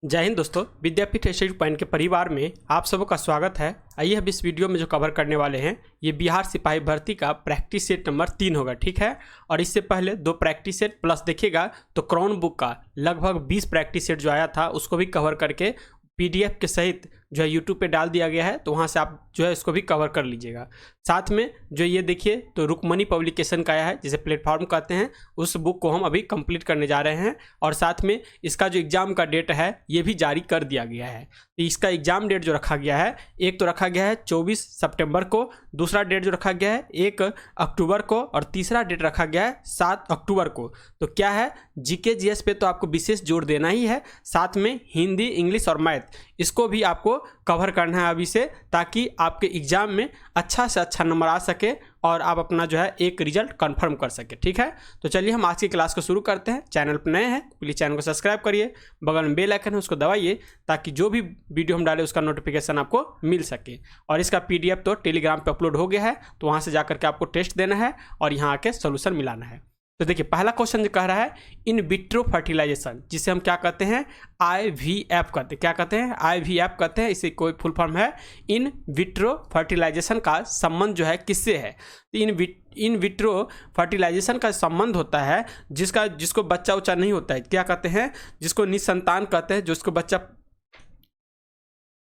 जय हिंद दोस्तों, विद्यापीठ SSC point के परिवार में आप सबों का स्वागत है। आइए अब इस वीडियो में जो कवर करने वाले हैं ये बिहार सिपाही भर्ती का प्रैक्टिस सेट नंबर 3 होगा, ठीक है। और इससे पहले 2 प्रैक्टिस सेट प्लस देखिएगा तो क्राउन बुक का लगभग 20 प्रैक्टिस सेट जो आया था उसको भी कवर करके PDF के सहित जो है यूट्यूब पे डाल दिया गया है, तो वहाँ से आप जो है इसको भी कवर कर लीजिएगा। साथ में जो ये देखिए तो रुकमणी पब्लिकेशन का आया है, जिसे प्लेटफॉर्म कहते हैं, उस बुक को हम अभी कंप्लीट करने जा रहे हैं। और साथ में इसका जो एग्ज़ाम का डेट है ये भी जारी कर दिया गया है। तो इसका एग्ज़ाम डेट जो रखा गया है, एक तो रखा गया है 24 सितंबर को, दूसरा डेट जो रखा गया है 1 अक्टूबर को, और तीसरा डेट रखा गया है 7 अक्टूबर को। तो क्या है, GK GS पे तो आपको विशेष जोर देना ही है, साथ में हिंदी, इंग्लिश और मैथ इसको भी आपको कवर करना है अभी से, ताकि आपके एग्ज़ाम में अच्छा से अच्छा नंबर आ सके और आप अपना जो है एक रिजल्ट कंफर्म कर सके, ठीक है। तो चलिए हम आज की क्लास को शुरू करते हैं। चैनल पर नए हैं प्लीज़ चैनल को सब्सक्राइब करिए, बगल में बेल आइकन है उसको दबाइए, ताकि जो भी वीडियो हम डालें उसका नोटिफिकेशन आपको मिल सके। और इसका PDF तो टेलीग्राम पे अपलोड हो गया है, तो वहाँ से जाकर के आपको टेस्ट देना है और यहाँ आके सोल्यूशन मिलाना है। तो देखिए पहला क्वेश्चन जो कह रहा है इन विट्रो फर्टिलाइजेशन, जिसे हम क्या कहते हैं IVF कहते हैं। क्या कहते हैं? IVF कहते हैं। इसे कोई फुल फॉर्म है इन विट्रो फर्टिलाइजेशन का संबंध जो है किससे है? तो इन विट्रो फर्टिलाइजेशन का संबंध होता है जिसको बच्चा उच्चा नहीं होता है, क्या कहते हैं, जिसको निसंतान कहते हैं, जिसको बच्चा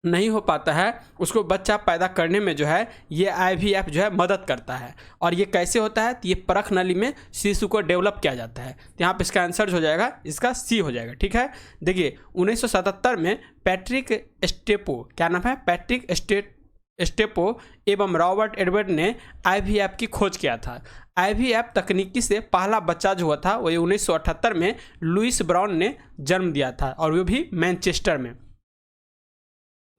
नहीं हो पाता है उसको बच्चा पैदा करने में जो है ये IVF जो है मदद करता है। और ये कैसे होता है? तो ये परख नली में शिशु को डेवलप किया जाता है। तो यहाँ पे इसका आंसर हो जाएगा, इसका C हो जाएगा, ठीक है। देखिए 1977 में पैट्रिक स्टेपो, क्या नाम है, पैट्रिक स्टेपो एवं रॉबर्ट एडवर्ड ने IVF की खोज किया था। IVF तकनीकी से पहला बच्चा जो हुआ था वो 1978 में लुइस ब्राउन ने जन्म दिया था, और वो भी मैनचेस्टर में।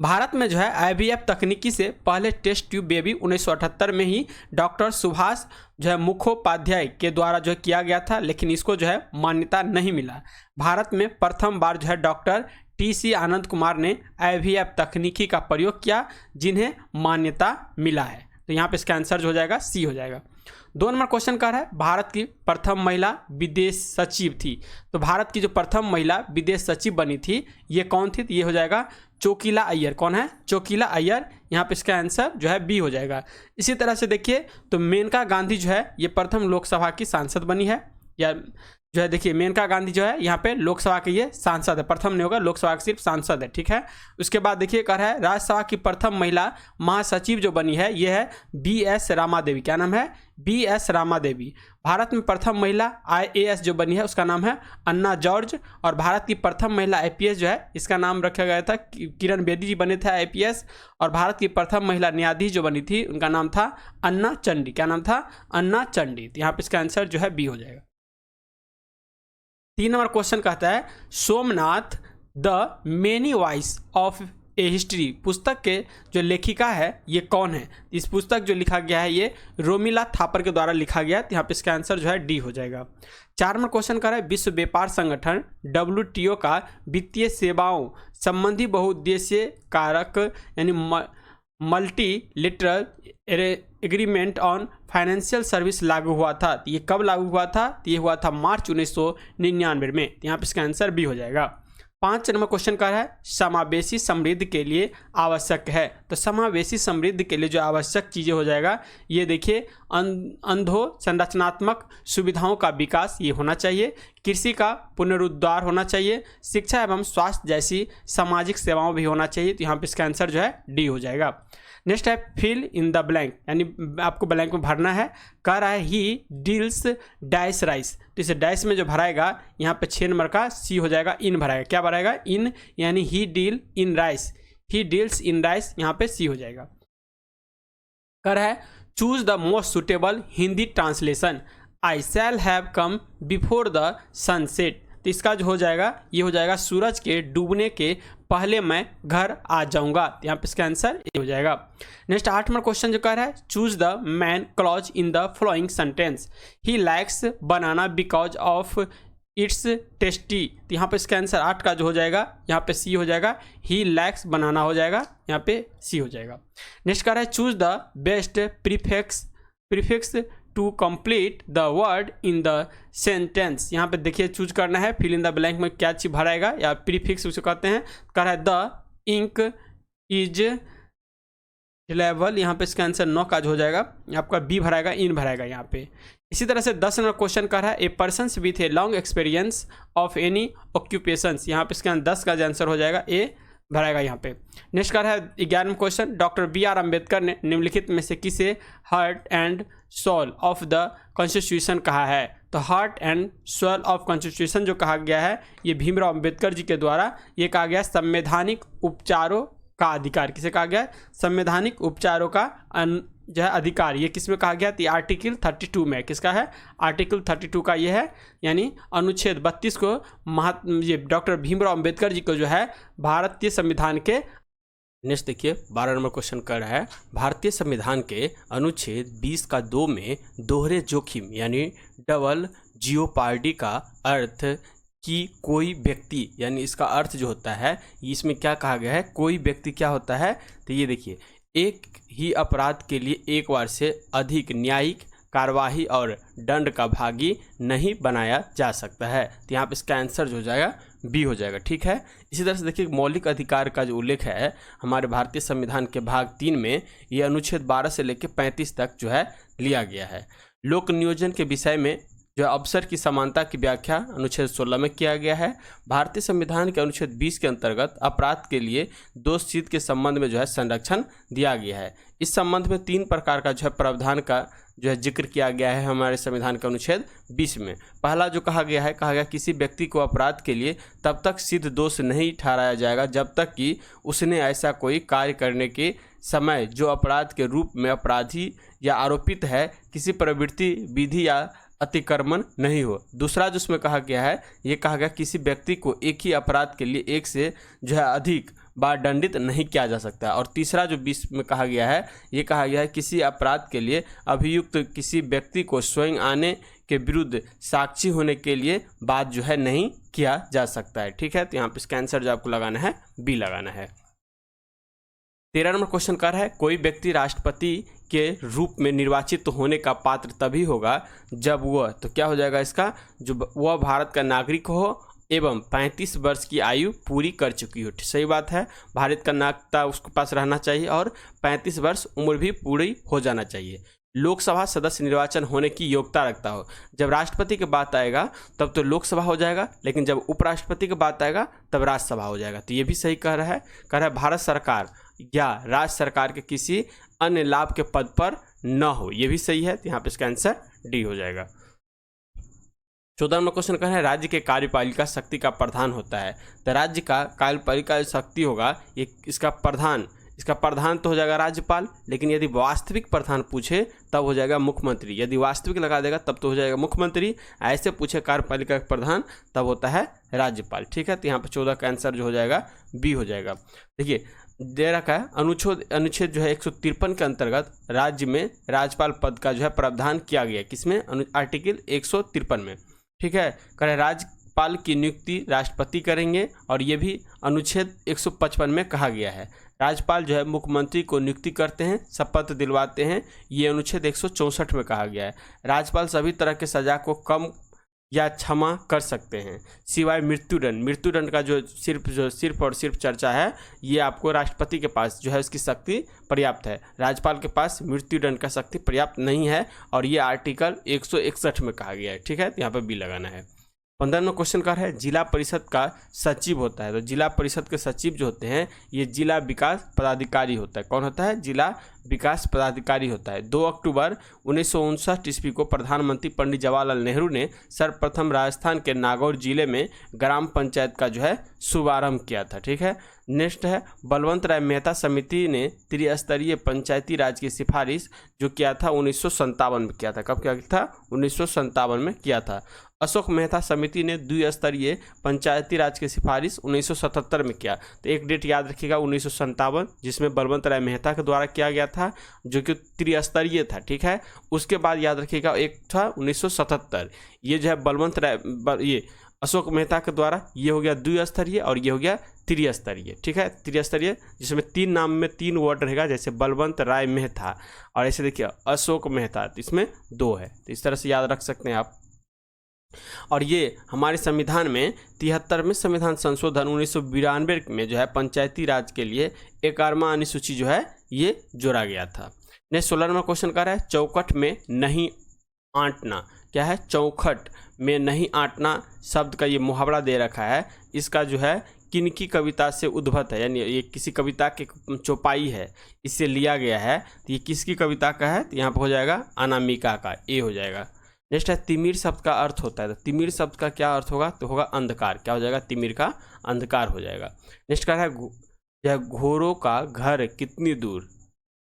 भारत में जो है IVF तकनीकी से पहले टेस्ट ट्यूब बेबी 1978 में ही डॉक्टर सुभाष जो है मुखोपाध्याय के द्वारा जो है किया गया था, लेकिन इसको जो है मान्यता नहीं मिला। भारत में प्रथम बार जो है डॉक्टर TC आनंद कुमार ने IVF तकनीकी का प्रयोग किया, जिन्हें मान्यता मिला है। तो यहाँ पे इसका आंसर जो हो जाएगा C हो जाएगा। 2 नंबर क्वेश्चन का है भारत की प्रथम महिला विदेश सचिव थी। तो भारत की जो प्रथम महिला विदेश सचिव बनी थी ये कौन थी? तो ये हो जाएगा चोकीला अय्यर। कौन है? चोकीला अय्यर। यहाँ पे इसका आंसर जो है B हो जाएगा। इसी तरह से देखिए तो मेनका गांधी जो है ये प्रथम लोकसभा की सांसद बनी है, या जो है देखिए मेनका गांधी जो है यहाँ पे लोकसभा के ये सांसद है, प्रथम नहीं होगा, लोकसभा की सिर्फ सांसद है, ठीक है। उसके बाद देखिए कह रहा है राज्यसभा की प्रथम महिला महासचिव जो बनी है ये है BS रामा देवी। क्या नाम है? BS रामा देवी। भारत में प्रथम महिला IAS जो बनी है उसका नाम है अन्ना जॉर्ज। और भारत की प्रथम महिला IPS जो है इसका नाम रखा गया था, किरण बेदी जी बने थे IPS। और भारत की प्रथम महिला न्यायाधीश जो बनी थी उनका नाम था अन्ना चंडी। क्या नाम था? अन्ना चंडी। तो यहाँ पे इसका आंसर जो है B हो जाएगा। 3 नंबर क्वेश्चन कहता है Somnath the many voice of A history पुस्तक के जो लेखिका है ये कौन है? इस पुस्तक जो लिखा गया है ये रोमिला थापर के द्वारा लिखा गया है। तो यहाँ पे इसका आंसर जो है D हो जाएगा। 4 नंबर क्वेश्चन कर रहा है विश्व व्यापार संगठन WTO का वित्तीय सेवाओं संबंधी बहुउद्देशीय कारक यानी multilateral agreement on financial service लागू हुआ था। ये कब लागू हुआ था? ये हुआ था मार्च 1999 में। यहाँ पे इसका आंसर B हो जाएगा। 5 नंबर क्वेश्चन का है समावेशी समृद्धि के लिए आवश्यक है। तो समावेशी समृद्धि के लिए जो आवश्यक चीज़ें हो जाएगा ये देखिए अंधो संरचनात्मक सुविधाओं का विकास ये होना चाहिए, कृषि का पुनरुद्धार होना चाहिए, शिक्षा एवं स्वास्थ्य जैसी सामाजिक सेवाओं भी होना चाहिए। तो यहाँ पे इसका आंसर जो है D हो जाएगा। नेक्स्ट है फिल इन द ब्लैंक, यानी आपको ब्लैंक में भरना है। कह रहा है ही डील्स डैश राइस। तो इसे डैश में जो भराएगा यहाँ पे 6 नंबर का C हो जाएगा, इन भराएगा। क्या भराएगा? इन, यानी he deal in rice, he deals in rice, यहाँ पे C हो जाएगा। कह रहा है choose the most suitable Hindi translation I shall have come before the sunset. तो इसका जो हो जाएगा ये हो जाएगा सूरज के डूबने के पहले मैं घर आ जाऊंगा। यहाँ पे इसका आंसर ये हो जाएगा। नेक्स्ट 8 नंबर क्वेश्चन जो कह रहा है choose the man clause in the following sentence he likes banana because of its tasty. तो यहाँ पे इसका आंसर 8 का जो हो जाएगा यहाँ पे C हो जाएगा, ही लाइक्स बनाना हो जाएगा, यहाँ पे C हो जाएगा। नेक्स्ट कह रहा है choose the best prefix to complete the word in the sentence. यहाँ पे देखिए चूज करना है, फिल इन द ब्लैंक में क्या चीज भराएगा या प्रीफिक्स उसे कहते हैं। कह रहा है द इंक इज लेवल, यहाँ पे इसका आंसर 9 काज हो जाएगा, आपका बी भराएगा, इन भराएगा यहाँ पे। इसी तरह से 10 नंबर क्वेश्चन कर रहा है a persons with a long experience of any occupations, यहाँ पे इसका 10 का आंसर हो जाएगा, ए भराएगा यहाँ पे। नेक्स्ट कर रहा है 11वां क्वेश्चन, डॉक्टर BR अम्बेडकर ने निम्नलिखित में से किसे heart and soul of the constitution कहा है। तो heart and soul of constitution जो कहा गया है ये भीमराव अम्बेडकर जी के द्वारा ये कहा गया संवैधानिक उपचारों का अधिकार। किसे कहा गया? संवैधानिक उपचारों का जो है अधिकार, ये किस में कहा गया? तो आर्टिकल 32 में। किसका है? आर्टिकल 32 का ये है, यानी अनुच्छेद 32 को ये डॉक्टर भीमराव अम्बेडकर जी को जो है भारतीय संविधान के। नेक्स्ट देखिए 12 नंबर क्वेश्चन कर रहा है भारतीय संविधान के अनुच्छेद 20 का 2 में दोहरे जोखिम यानी डबल जियोपार्डी का अर्थ कि कोई व्यक्ति, यानी इसका अर्थ जो होता है इसमें क्या कहा गया है, कोई व्यक्ति क्या होता है? तो ये देखिए एक ही अपराध के लिए एक बार से अधिक न्यायिक कार्यवाही और दंड का भागी नहीं बनाया जा सकता है। तो यहाँ पे इसका आंसर जो हो जाएगा बी हो जाएगा। ठीक है, इसी तरह से देखिए मौलिक अधिकार का जो उल्लेख है हमारे भारतीय संविधान के भाग 3 में, ये अनुच्छेद 12 से लेकर 35 तक जो है लिया गया है। लोक नियोजन के विषय में जो अवसर की समानता की व्याख्या अनुच्छेद 16 में किया गया है। भारतीय संविधान के अनुच्छेद 20 के अंतर्गत अपराध के लिए दोषसिद्ध के संबंध में जो है संरक्षण दिया गया है। इस संबंध में 3 प्रकार का जो है प्रावधान का जो है जिक्र किया गया है हमारे संविधान के अनुच्छेद 20 में। पहला जो कहा गया किसी व्यक्ति को अपराध के लिए तब तक सिद्ध दोष नहीं ठहराया जाएगा जब तक कि उसने ऐसा कोई कार्य करने के समय जो अपराध के रूप में अपराधी या आरोपित है किसी प्रवृत्ति विधि या अतिक्रमण नहीं हो। दूसरा जो उसमें कहा गया है, ये कहा गया किसी व्यक्ति को एक ही अपराध के लिए एक से जो है अधिक बार दंडित नहीं किया जा सकता। और तीसरा जो 20 में कहा गया है, ये कहा गया है किसी अपराध के लिए अभियुक्त किसी व्यक्ति को स्वयं आने के विरुद्ध साक्षी होने के लिए बात जो है नहीं किया जा सकता है। ठीक है, तो यहाँ पे इसका आंसर जो आपको लगाना है बी लगाना है। 13 नंबर क्वेश्चन कर है कोई व्यक्ति राष्ट्रपति के रूप में निर्वाचित होने का पात्र तभी होगा जब वह, तो क्या हो जाएगा इसका, जो वह भारत का नागरिक हो एवं 35 वर्ष की आयु पूरी कर चुकी हो। सही बात है, भारत का नागरिकता उसके पास रहना चाहिए और 35 वर्ष उम्र भी पूरी हो जाना चाहिए। लोकसभा सदस्य निर्वाचन होने की योग्यता रखता हो। जब राष्ट्रपति की बात आएगा तब तो लोकसभा हो जाएगा, लेकिन जब उपराष्ट्रपति की बात आएगा तब राज्यसभा हो जाएगा। तो ये भी सही कह रहा है भारत सरकार या राज्य सरकार के किसी अन्य लाभ के पद पर न हो, ये भी सही है। तो यहाँ पे इसका आंसर डी हो जाएगा। 14 नंबर क्वेश्चन कह रहा है राज्य के कार्यपालिका शक्ति का प्रधान होता है। तो राज्य का कार्यपालिका शक्ति होगा ये इसका प्रधान तो हो जाएगा राज्यपाल, लेकिन यदि वास्तविक प्रधान पूछे तब हो जाएगा मुख्यमंत्री। यदि वास्तविक लगा देगा तब तो हो जाएगा मुख्यमंत्री, ऐसे पूछे कार्यपालिका का प्रधान तब होता है राज्यपाल। ठीक है, तो यहाँ पर 14 का आंसर जो हो जाएगा बी हो जाएगा। देखिए दे रखा है अनुच्छेद जो है 153 के अंतर्गत राज्य में राज्यपाल पद का जो है प्रावधान किया गया। किसमें? आर्टिकल 153 में। ठीक है, कह राज्यपाल की नियुक्ति राष्ट्रपति करेंगे और ये भी अनुच्छेद 155 में कहा गया है। राज्यपाल जो है मुख्यमंत्री को नियुक्ति करते हैं, शपथ दिलवाते हैं, ये अनुच्छेद 164 में कहा गया है। राज्यपाल सभी तरह के सजा को कम या क्षमा कर सकते हैं सिवाय मृत्युदंड का जो सिर्फ और सिर्फ चर्चा है, ये आपको राष्ट्रपति के पास जो है उसकी शक्ति पर्याप्त है। राज्यपाल के पास मृत्युदंड का शक्ति पर्याप्त नहीं है और ये आर्टिकल 161 में कहा गया है। ठीक है, तो यहाँ पर बी लगाना है। 15 नंबर क्वेश्चन का है जिला परिषद का सचिव होता है। तो जिला परिषद के सचिव जो होते हैं ये जिला विकास पदाधिकारी होता है। कौन होता है? जिला विकास पदाधिकारी होता है। 2 अक्टूबर 1959 ईस्वी को प्रधानमंत्री पंडित जवाहरलाल नेहरू ने सर्वप्रथम राजस्थान के नागौर जिले में ग्राम पंचायत का जो है शुभारंभ किया था। ठीक है, नेक्स्ट है बलवंत राय मेहता समिति ने त्रिस्तरीय पंचायती राज की सिफारिश जो किया था 1957 में किया था। कब किया था? 1957 में किया था। अशोक मेहता समिति ने द्विस्तरीय पंचायती राज की सिफारिश 1977 में किया। तो एक डेट याद रखिएगा 1957, जिसमें बलवंत राय मेहता के द्वारा किया गया था जो कि त्रिस्तरीय था। ठीक है, उसके बाद याद रखिएगा एक था 1977, ये जो है बलवंत राय अशोक मेहता के द्वारा। ये हो गया द्विस्तरीय और ये हो गया त्रिस्तरीय। ठीक है, त्रिस्तरीय जिसमें 3 नाम में 3 वर्ड रहेगा, जैसे बलवंत राय मेहता, और ऐसे देखिए अशोक मेहता, तो इसमें 2 है। तो इस तरह से याद रख सकते हैं आप। और ये हमारे संविधान में 73वें संविधान संशोधन 1992 में जो है पंचायती राज के लिए 11वां अनुसूची जो है ये जोड़ा गया था। नेक्स्ट 16 नंबर क्वेश्चन कर रहा है चौखट में नहीं आंटना। क्या है? चौखट में नहीं आंटना शब्द का ये मुहावरा दे रखा है। इसका जो है किनकी कविता से उद्भत है, यानी ये किसी कविता की चौपाई है, इससे लिया गया है। तो ये किसकी कविता का है? तो यहाँ पर हो जाएगा अनामिका का, ए हो जाएगा। नेक्स्ट है तिमिर शब्द का अर्थ होता है। तो तिमिर शब्द का क्या अर्थ होगा? तो होगा अंधकार। क्या हो जाएगा? तिमिर का अंधकार हो जाएगा। नेक्स्ट का है घोरों का घर कितनी दूर,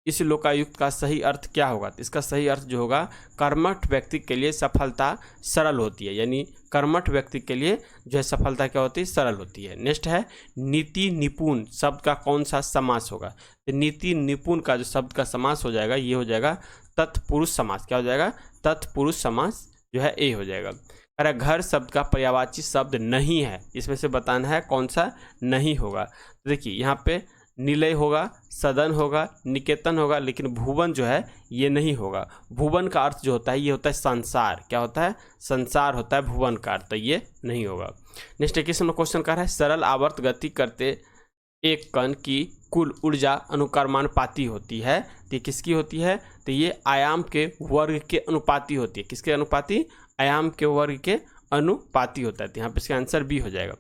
इस लोकायुक्त का सही अर्थ क्या होगा? तो इसका सही अर्थ जो होगा कर्मठ व्यक्ति के लिए सफलता सरल होती है, यानी कर्मठ व्यक्ति के लिए जो है सफलता क्या होती है? सरल होती है। नेक्स्ट है नीति निपुण शब्द का कौन सा समास होगा? तो नीति निपुण का जो शब्द का समास हो जाएगा ये हो जाएगा तत्पुरुष समास। क्या हो जाएगा? तत्पुरुष समास जो है ए हो जाएगा। अरे घर शब्द का पर्यायवाची शब्द नहीं है, इसमें से बताना है कौन सा नहीं होगा। तो देखिए यहाँ पे निलय होगा, सदन होगा, निकेतन होगा, लेकिन भुवन जो है ये नहीं होगा। भुवन का अर्थ जो होता है ये होता है संसार। क्या होता है? संसार होता है भुवन का अर्थ, तो ये नहीं होगा। नेक्स्ट 21 नंबर क्वेश्चन कर रहा है सरल आवर्त गति करते एक कण की कुल ऊर्जा अनुक्रमानुपाती होती है। तो ये किसकी होती है? तो ये आयाम के वर्ग के अनुपाती होती है। किसके अनुपाती? आयाम के वर्ग के अनुपाती होता है। तो यहाँ पे इसका आंसर बी हो जाएगा।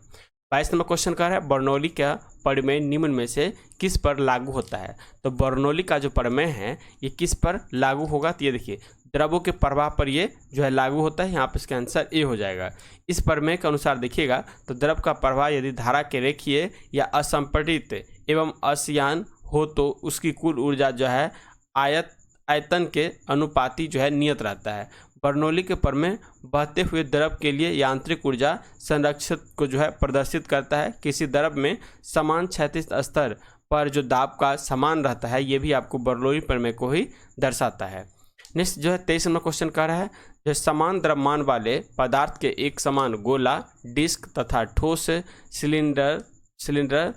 22 नंबर क्वेश्चन कर रहा है बर्नौली का प्रमेय निम्न में से किस पर लागू होता है? तो बर्नौली का जो प्रमेय है ये किस पर लागू होगा? तो ये देखिए द्रव्यों के प्रवाह पर ये जो है लागू होता है। यहाँ पे इसका आंसर ए हो जाएगा। इस प्रमेय के अनुसार देखिएगा तो द्रव का प्रवाह यदि धारा के रेखीय या असंपटित एवं असयान हो तो उसकी कुल ऊर्जा जो है आयतन के अनुपाती जो है नियत रहता है। बर्नौली के प्रमेय बहते हुए द्रव के लिए यांत्रिक ऊर्जा संरक्षित को जो है प्रदर्शित करता है। किसी द्रव में समान क्षैतिज स्तर पर जो दाब का समान रहता है ये भी आपको बर्नौली प्रमेय को ही दर्शाता है। नेक्स्ट जो है 23 नंबर क्वेश्चन कह रहा है जो समान द्रव्यमान वाले पदार्थ के एक समान गोला, डिस्क तथा ठोस सिलेंडर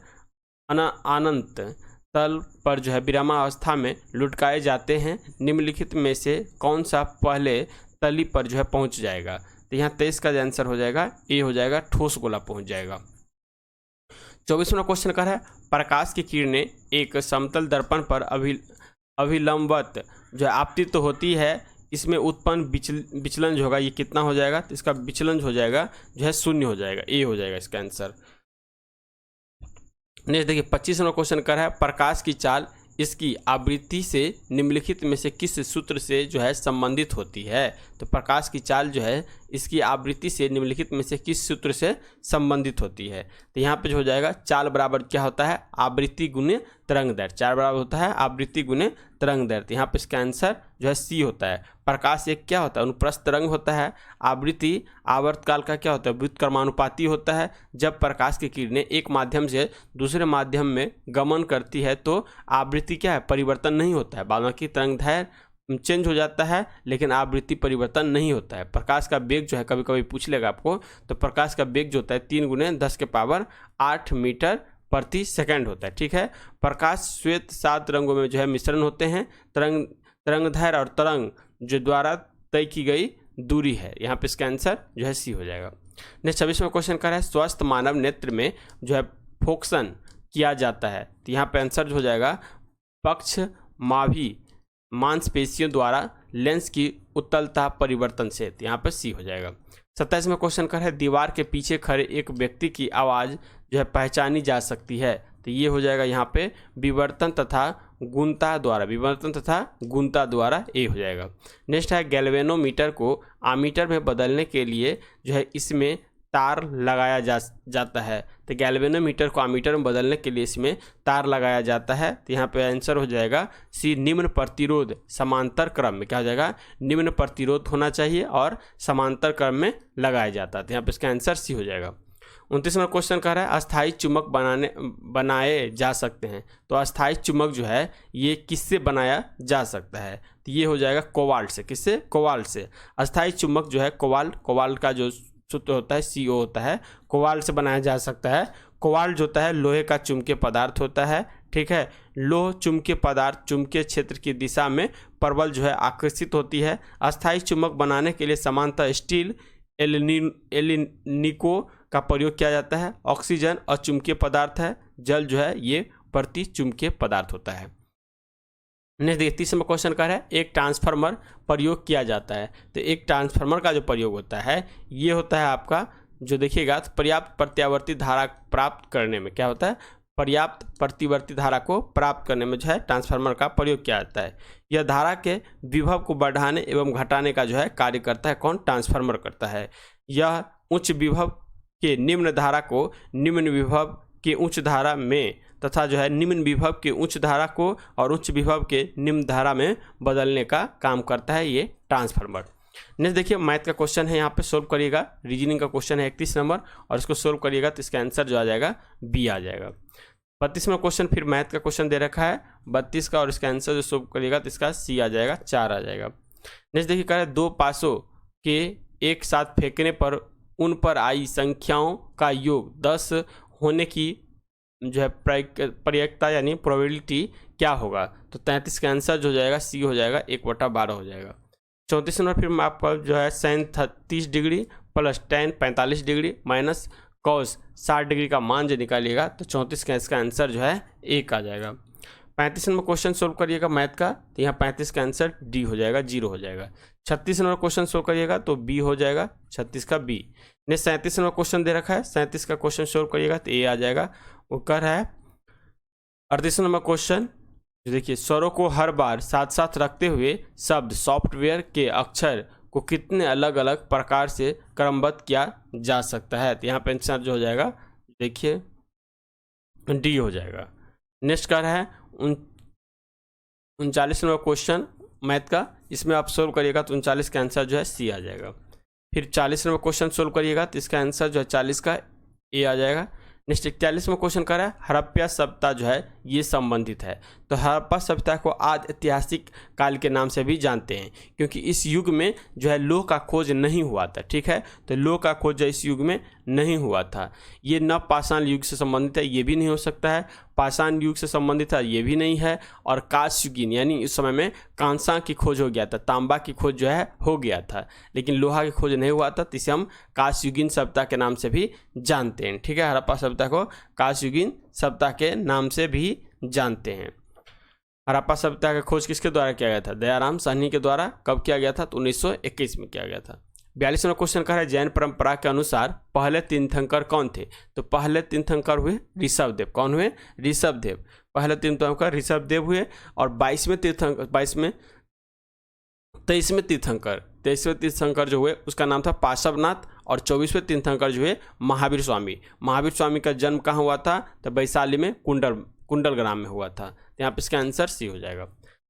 अनंत तल पर जो है विरामावस्था में लुढ़काए जाते हैं। निम्नलिखित में से कौन सा पहले तली पर जो है पहुंच जाएगा? तो यहाँ 23 का आंसर हो जाएगा ए हो जाएगा, ठोस गोला पहुंच जाएगा। 24वां क्वेश्चन कर रहा है प्रकाश की किरणें एक समतल दर्पण पर अभिलंबवत जो है आपतित होती है, इसमें उत्पन्न विचलन जो होगा ये कितना हो जाएगा? तो इसका विचलन हो जाएगा जो है 0 हो जाएगा, ए हो जाएगा इसका आंसर। नेक्स्ट देखिए 25वां क्वेश्चन कर रहा है प्रकाश की चाल इसकी आवृत्ति से निम्नलिखित में से किस सूत्र से जो है संबंधित होती है? तो प्रकाश की चाल जो है इसकी आवृत्ति से निम्नलिखित में से किस सूत्र से संबंधित होती है? तो यहाँ पे जो हो जाएगा चाल बराबर क्या होता है? आवृत्ति गुने तरंग दैर्घ्य। चाल बराबर होता है आवृत्ति गुने तरंग दैर्घ्य। तो यहाँ पे इसका आंसर जो है सी होता है। प्रकाश एक क्या होता है? अनुप्रस्थ तरंग होता है। आवृत्ति आवर्तकाल का क्या होता है? व्युत्क्रमानुपाती होता है। जब प्रकाश की किरणें एक माध्यम से दूसरे माध्यम में गमन करती है तो आवृत्ति क्या है? परिवर्तन नहीं होता है। बाकी तरंग दैर्घ्य चेंज हो जाता है लेकिन आवृत्ति परिवर्तन नहीं होता है। प्रकाश का वेग जो है कभी कभी पूछ लेगा आपको, तो प्रकाश का वेग जो होता है 3 × 10⁸ मीटर प्रति सेकंड होता है। ठीक है, प्रकाश श्वेत 7 रंगों में जो है मिश्रण होते हैं। तरंगदैर्घ्य और तरंग जो द्वारा तय की गई दूरी है। यहाँ पे इसका आंसर जो है सी हो जाएगा। नेक्स्ट 26वां क्वेश्चन कर रहा है स्वस्थ मानव नेत्र में जो है फोकसन किया जाता है। तो यहाँ पे आंसर जो हो जाएगा पक्ष माभी मांसपेशियों द्वारा लेंस की उत्तलता परिवर्तन से। तो यहाँ पर सी हो जाएगा। 27वां क्वेश्चन कर है दीवार के पीछे खड़े एक व्यक्ति की आवाज़ जो है पहचानी जा सकती है। तो ये हो जाएगा यहाँ पे विवर्तन तथा गुणता द्वारा ए हो जाएगा। नेक्स्ट है गैल्वेनोमीटर को आमीटर में बदलने के लिए जो है इसमें तार लगाया जाता है। तो गैल्वेनोमीटर को आमीटर में बदलने के लिए इसमें तार लगाया जाता है। तो यहाँ पे आंसर हो जाएगा सी निम्न प्रतिरोध समांतर क्रम में। क्या हो जाएगा? निम्न प्रतिरोध होना चाहिए और समांतर क्रम में लगाया जाता है। तो यहाँ पे इसका आंसर सी हो जाएगा। 29वां क्वेश्चन कह रहा है अस्थायी चुंबक बनाए जा सकते हैं। तो अस्थायी चुंबक जो है ये किससे बनाया जा सकता है? तो ये हो जाएगा कोबाल्ट से। किससे? कोबाल्ट से। अस्थायी चुंबक जो है कोबाल्ट का जो सूत्र होता है CO होता है, कोबाल्ट से बनाया जा सकता है। कोबाल्ट जो होता है लोहे का चुंबकीय पदार्थ होता है, ठीक है। लोह चुंबकीय पदार्थ चुंबकीय क्षेत्र की दिशा में प्रबल जो है आकर्षित होती है। अस्थायी चुंबक बनाने के लिए सामान्यतः स्टील एल्युमिनियम का प्रयोग किया जाता है। ऑक्सीजन अचुंबकीय पदार्थ है, जल जो है ये प्रति चुंबकीय पदार्थ होता है। नेक्स्ट देखिए 30 नंबर क्वेश्चन कर है एक ट्रांसफार्मर प्रयोग किया जाता है। तो एक ट्रांसफार्मर का जो प्रयोग होता है ये होता है आपका जो देखिएगा पर्याप्त प्रत्यावर्ती धारा प्राप्त करने में, क्या होता है, पर्याप्त प्रतिवर्ती धारा को प्राप्त करने में जो है ट्रांसफार्मर का प्रयोग किया जाता है। यह धारा के विभव को बढ़ाने एवं घटाने का जो है कार्य करता है। कौन? ट्रांसफार्मर करता है। यह उच्च विभव के निम्न धारा को निम्न विभव के उच्च धारा में तथा जो है निम्न विभव के उच्च धारा को और उच्च विभव के निम्न धारा में बदलने का काम करता है ये ट्रांसफार्मर। नेक्स्ट देखिए मैथ का क्वेश्चन है, यहाँ पे सोल्व करिएगा। रीजनिंग का क्वेश्चन है 31 नंबर और इसको सोल्व करिएगा तो इसका आंसर जो आ जाएगा B आ जाएगा। 32 नंबर क्वेश्चन फिर मैथ का क्वेश्चन दे रखा है 32 का और इसका आंसर जो सोल्व करिएगा तो इसका C आ जाएगा, 4 आ जाएगा। नेक्स्ट देखिए कह रहे दो पासों के एक साथ फेंकने पर उन पर आई संख्याओं का योग 10 होने की जो है प्रयिकता यानी प्रोबेबिलिटी क्या होगा? तो 33 का आंसर जो हो जाएगा C हो जाएगा, 1/12 हो जाएगा। 34 नंबर फिर आपका जो है sin 30 degree plus tan 45 degree minus cos 60 degree का मान जो निकालिएगा तो 34 का इसका आंसर जो है 1 आ जाएगा। 35 नंबर क्वेश्चन सोल्व करिएगा मैथ का तो यहाँ 35 का आंसर D हो जाएगा, 0 हो जाएगा। 36 नंबर क्वेश्चन सोल्व करिएगा तो B हो जाएगा, 36 का B। नेक्स्ट 37 नंबर क्वेश्चन दे रखा है, 37 का क्वेश्चन सोल्व करिएगा तो A आ जाएगा। वो कर है 38 नंबर क्वेश्चन देखिए स्वरों को हर बार साथ साथ रखते हुए शब्द सॉफ्टवेयर के अक्षर को कितने अलग अलग प्रकार से क्रमबद्ध किया जा सकता है? तो यहाँ पे आंसर जो हो जाएगा देखिए D हो जाएगा। नेक्स्ट कर है 39 नंबर क्वेश्चन मैथ का, इसमें आप सोल्व करिएगा तो 39 का आंसर जो है C आ जाएगा। फिर 40 नंबर क्वेश्चन सोल्व करिएगा तो इसका आंसर जो है 40 का A आ जाएगा। नेक्स्ट 41 में क्वेश्चन कर रहा है हड़प्पा सभ्यता जो है ये संबंधित है। तो हड़प्पा सभ्यता को आज ऐतिहासिक काल के नाम से भी जानते हैं क्योंकि इस युग में जो है लोह का खोज नहीं हुआ था, ठीक है। तो लोह का खोज इस युग में नहीं हुआ था। ये न पाषाण युग से संबंधित है, ये भी नहीं हो सकता है। पाषाण युग से संबंधित है, ये भी नहीं है। और कांस्ययुगीन यानी इस समय में कांसा की खोज हो गया था, तांबा की खोज जो है हो गया था, लेकिन लोहा की खोज नहीं हुआ था। तो इसे हम कांस्ययुगीन सभ्यता के नाम से भी जानते हैं, ठीक है। हड़प्पा सभ्यता को कांस्ययुगीन सभ्यता के नाम से भी जानते हैं। हड़प्पा सभ्यता का खोज किसके द्वारा किया गया था? दयाराम साहनी के द्वारा। कब किया गया था? तो 1921 में किया गया था। 42 में क्वेश्चन कह रहा है जैन परंपरा के अनुसार पहले तीर्थंकर कौन थे? तो पहले तीर्थंकर हुए ऋषभदेव। कौन हुए? ऋषभदेव। पहले तीर्थंकर ऋषभदेव हुए। और 23वें तीर्थंकर जो हुए उसका नाम था पार्श्वनाथ। और 24वें तीर्थंकर जो हुए महावीर स्वामी। महावीर स्वामी का जन्म कहाँ हुआ था? तो वैशाली में कुंडल ग्राम में हुआ था। तो यहाँ पे इसका आंसर C हो जाएगा।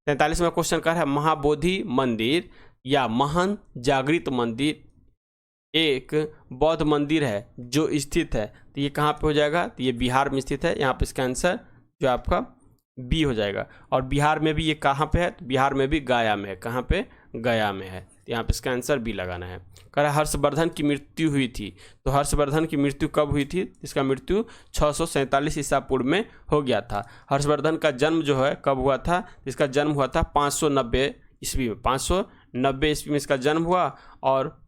43 में क्वेश्चन कर है महाबोधि मंदिर या महान जागृत मंदिर एक बौद्ध मंदिर है जो स्थित है, तो ये कहाँ पे हो जाएगा? तो ये बिहार में स्थित है। यहाँ पे इसका आंसर जो आपका B हो जाएगा। और बिहार में भी ये कहाँ पे है? तो बिहार में भी गया में है। कहाँ पे? गया में है। तो यहाँ पे इसका आंसर B लगाना है। कह रहा हर्षवर्धन की मृत्यु हुई थी। तो हर्षवर्धन की मृत्यु कब हुई थी? इसका मृत्यु 647 ईसा पूर्व में हो गया था। हर्षवर्धन का जन्म जो है कब हुआ था? इसका जन्म हुआ था 590 ईस्वी में। 590 ईस्वी में इसका जन्म हुआ और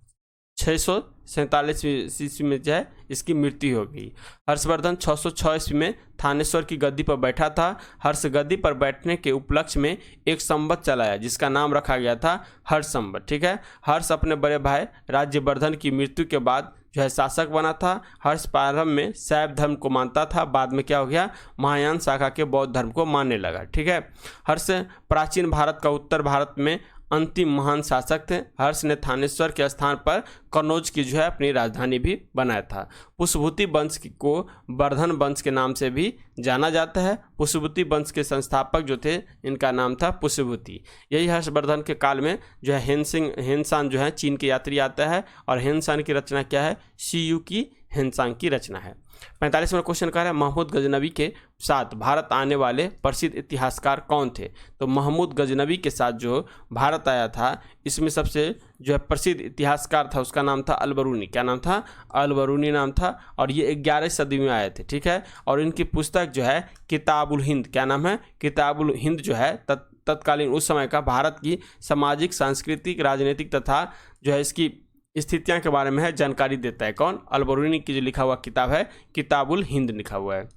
647 ईस्वी में जो है इसकी मृत्यु हो गई। हर्षवर्धन 606 ईस्वी में थानेश्वर की गद्दी पर बैठा था। हर्ष गद्दी पर बैठने के उपलक्ष्य में एक संवत चलाया जिसका नाम रखा गया था हर्ष संवत, ठीक है। हर्ष अपने बड़े भाई राज्यवर्धन की मृत्यु के बाद जो है शासक बना था। हर्ष प्रारंभ में शैव धर्म को मानता था, बाद में क्या हो गया? महायान शाखा के बौद्ध धर्म को मानने लगा, ठीक है। हर्ष प्राचीन भारत का उत्तर भारत में अंतिम महान शासक थे। हर्ष ने थानेश्वर के स्थान पर कन्नौज की जो है अपनी राजधानी भी बनाया था। पुष्पभूति वंश को वर्धन वंश के नाम से भी जाना जाता है। पुष्पभूति वंश के संस्थापक जो थे इनका नाम था पुष्पभूति। यही हर्षवर्धन के काल में जो है हेनसान जो है चीन के यात्री आता है और हेनसान की रचना क्या है? CU की हेनसांग की रचना है। 45वां क्वेश्चन कह रहा है महमूद गजनवी के साथ भारत आने वाले प्रसिद्ध इतिहासकार कौन थे। तो महमूद गजनवी के साथ जो भारत आया था इसमें सबसे जो है प्रसिद्ध इतिहासकार था उसका नाम था अलबरूनी। क्या नाम था? अलबरूनी नाम था। और ये 11वीं सदी में आए थे, ठीक है। और इनकी पुस्तक जो है किताबुल हिंद, क्या नाम है? किताबुल हिंद जो है तत्कालीन उस समय का भारत की सामाजिक, सांस्कृतिक, राजनीतिक तथा जो है इसकी स्थितियां के बारे में है जानकारी देता है। कौन? अलबरूनी की जो लिखा हुआ किताब है किताबुल हिंद लिखा हुआ है।